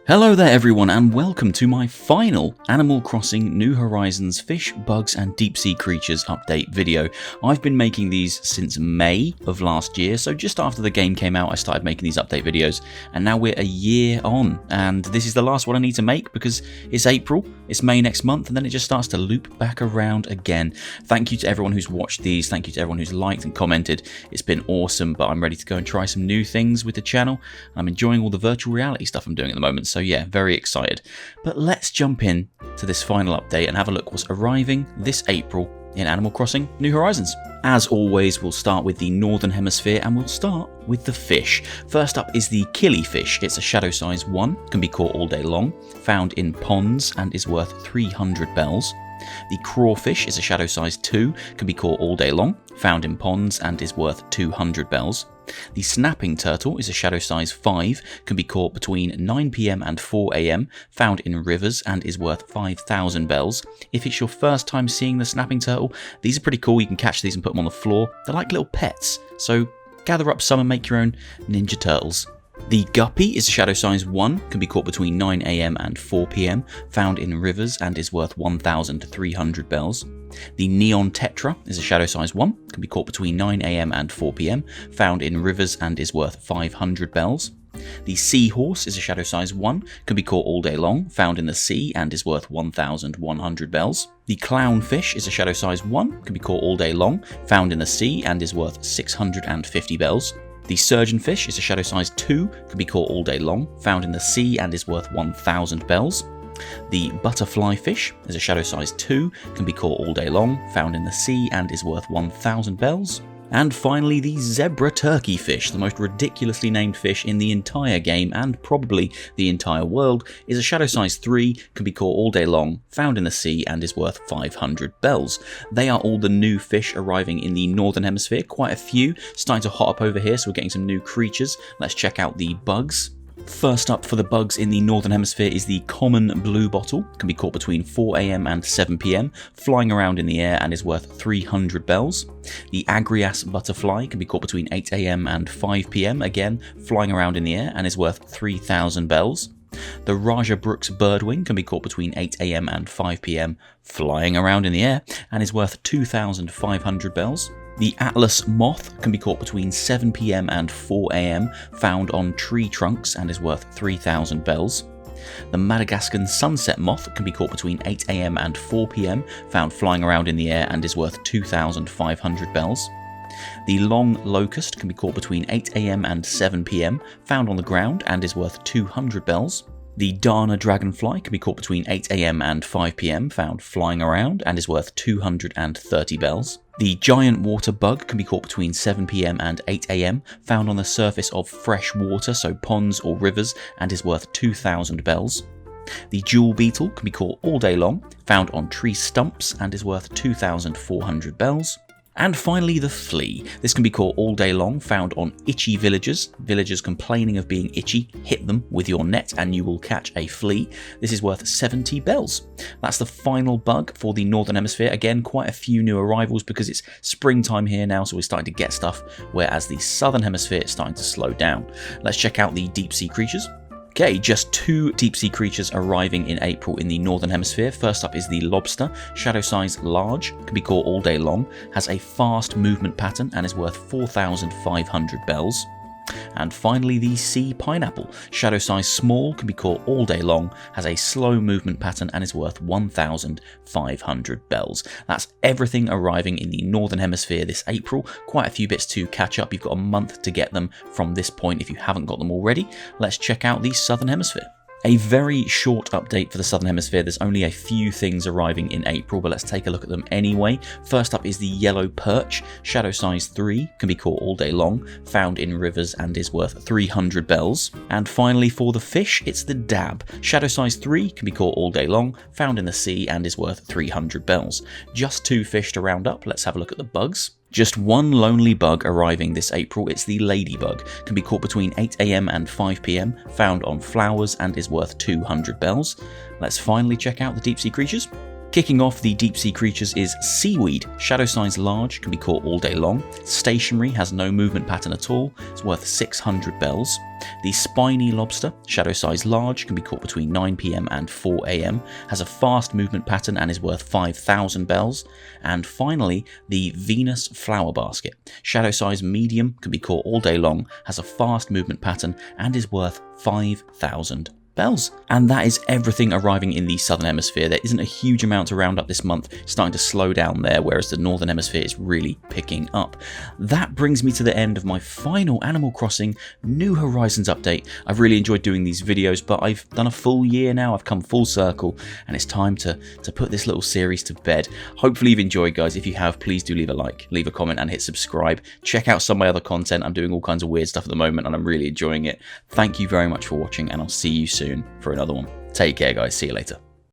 Hello there everyone and welcome to my final Animal Crossing New Horizons Fish, Bugs and Deep Sea Creatures update video. I've been making these since May of last year, so just after the game came out I started making these update videos, and now we're a year on and this is the last one I need to make because it's April, it's May next month, and then it just starts to loop back around again. Thank you to everyone who's watched these, thank you to everyone who's liked and commented. It's been awesome, but I'm ready to go and try some new things with the channel. I'm enjoying all the virtual reality stuff I'm doing at the moment, so yeah, very excited. But let's jump in to this final update and have a look what's arriving this April in Animal Crossing New Horizons. As always, we'll start with the Northern Hemisphere and we'll start with the fish. First up is the Killifish. It's a shadow size 1, can be caught all day long, found in ponds and is worth 300 bells. The Crawfish is a shadow size 2, can be caught all day long, found in ponds and is worth 200 bells. The Snapping Turtle is a shadow size 5, can be caught between 9 PM and 4 AM, found in rivers and is worth 5,000 bells. If it's your first time seeing the Snapping Turtle, these are pretty cool. You can catch these and put them on the floor. They're like little pets, so gather up some and make your own Ninja Turtles. The Guppy is a shadow size 1, can be caught between 9 AM and 4 PM, found in rivers and is worth 1,300 bells. The Neon Tetra is a shadow size 1, can be caught between 9 AM and 4 PM, found in rivers and is worth 500 bells. The Seahorse is a shadow size 1, can be caught all day long, found in the sea and is worth 1,100 bells. The Clownfish is a shadow size 1, can be caught all day long, found in the sea and is worth 650 bells. The Surgeonfish is a shadow size 2, can be caught all day long, found in the sea and is worth 1,000 bells. The Butterfly Fish is a shadow size 2, can be caught all day long, found in the sea and is worth 1,000 bells. And finally, the Zebra Turkeyfish, the most ridiculously named fish in the entire game and probably the entire world, is a shadow size 3, can be caught all day long, found in the sea and is worth 500 bells. They are all the new fish arriving in the Northern Hemisphere, quite a few starting to hot up over here, so we're getting some new creatures. Let's check out the bugs. First up for the bugs in the Northern Hemisphere is the common Bluebottle, can be caught between 4 AM and 7 PM, flying around in the air and is worth 300 bells. The Agrias Butterfly can be caught between 8 AM and 5 PM, again flying around in the air and is worth 3,000 bells. The Rajah Birdwing can be caught between 8 AM and 5 PM, flying around in the air and is worth 2,500 bells. The Atlas Moth can be caught between 7 PM and 4 AM, found on tree trunks and is worth 3,000 bells. The Madagascan Sunset Moth can be caught between 8 AM and 4 PM, found flying around in the air and is worth 2,500 bells. The Long Locust can be caught between 8 AM and 7 PM, found on the ground and is worth 200 bells. The Dragonfly can be caught between 8 AM and 5 PM, found flying around and is worth 230 bells. The Giant Water Bug can be caught between 7 PM and 8 AM, found on the surface of fresh water, so ponds or rivers, and is worth 2,000 bells. The Jewel Beetle can be caught all day long, found on tree stumps, and is worth 2,400 bells. And finally, the Flea. This can be caught all day long, found on itchy villagers. Villagers complaining of being itchy, hit them with your net and you will catch a flea. This is worth 70 bells. That's the final bug for the Northern Hemisphere. Again, quite a few new arrivals because it's springtime here now, so we're starting to get stuff, whereas the Southern Hemisphere is starting to slow down. Let's check out the deep sea creatures. Okay, just 2 deep sea creatures arriving in April in the Northern Hemisphere. First up is the Lobster, shadow size large, can be caught all day long, has a fast movement pattern and is worth 4,500 bells. And finally, the Sea Pineapple, shadow size small, can be caught all day long, has a slow movement pattern and is worth 1,500 bells. That's everything arriving in the Northern Hemisphere this April. Quite a few bits to catch up. You've got a month to get them from this point if you haven't got them already. Let's check out the Southern Hemisphere. A very short update for the Southern Hemisphere. There's only a few things arriving in April, but let's take a look at them anyway. First up is the Yellow Perch, shadow size 3, can be caught all day long, found in rivers and is worth 300 bells. And finally for the fish, it's the Dab, shadow size 3, can be caught all day long, found in the sea and is worth 300 bells. Just 2 fish to round up. Let's have a look at the bugs. Just one lonely bug arriving this April, it's the Ladybug, can be caught between 8 AM and 5 PM, found on flowers and is worth 200 bells. Let's finally check out the deep sea creatures. Kicking off the deep sea creatures is seaweed. Shadow size large, can be caught all day long. Stationary, has no movement pattern at all. It's worth 600 bells. The spiny lobster, shadow size large, can be caught between 9 PM and 4 AM. Has a fast movement pattern and is worth 5,000 bells. And finally, the Venus flower basket. Shadow size medium, can be caught all day long. Has a fast movement pattern and is worth 5,000 bells. And that is everything arriving in the southern hemisphere. There isn't a huge amount to round up this month. It's starting to slow down there, whereas the northern hemisphere is really picking up. That brings me to the end of my final Animal Crossing New Horizons update. I've really enjoyed doing these videos, but I've done a full year now. I've come full circle, and it's time to put this little series to bed. Hopefully you've enjoyed, guys. If you have, please do leave a like, leave a comment, and hit subscribe. Check out some of my other content. I'm doing all kinds of weird stuff at the moment, and I'm really enjoying it. Thank you very much for watching, and I'll see you soon for another one. Take care, guys. See you later.